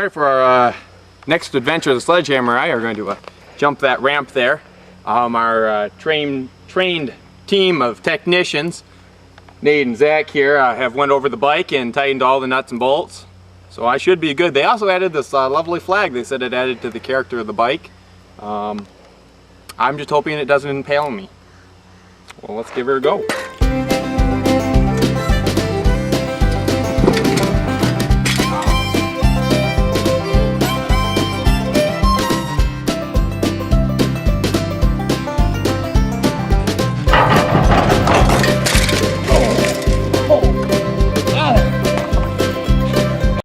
Alright, for our next adventure of the Sledgehammer, I are going to jump that ramp there. Our trained team of technicians, Nate and Zach here, have went over the bike and tightened all the nuts and bolts. So I should be good. They also added this lovely flag. They said it added to the character of the bike. I'm just hoping it doesn't impale me. Well, let's give her a go.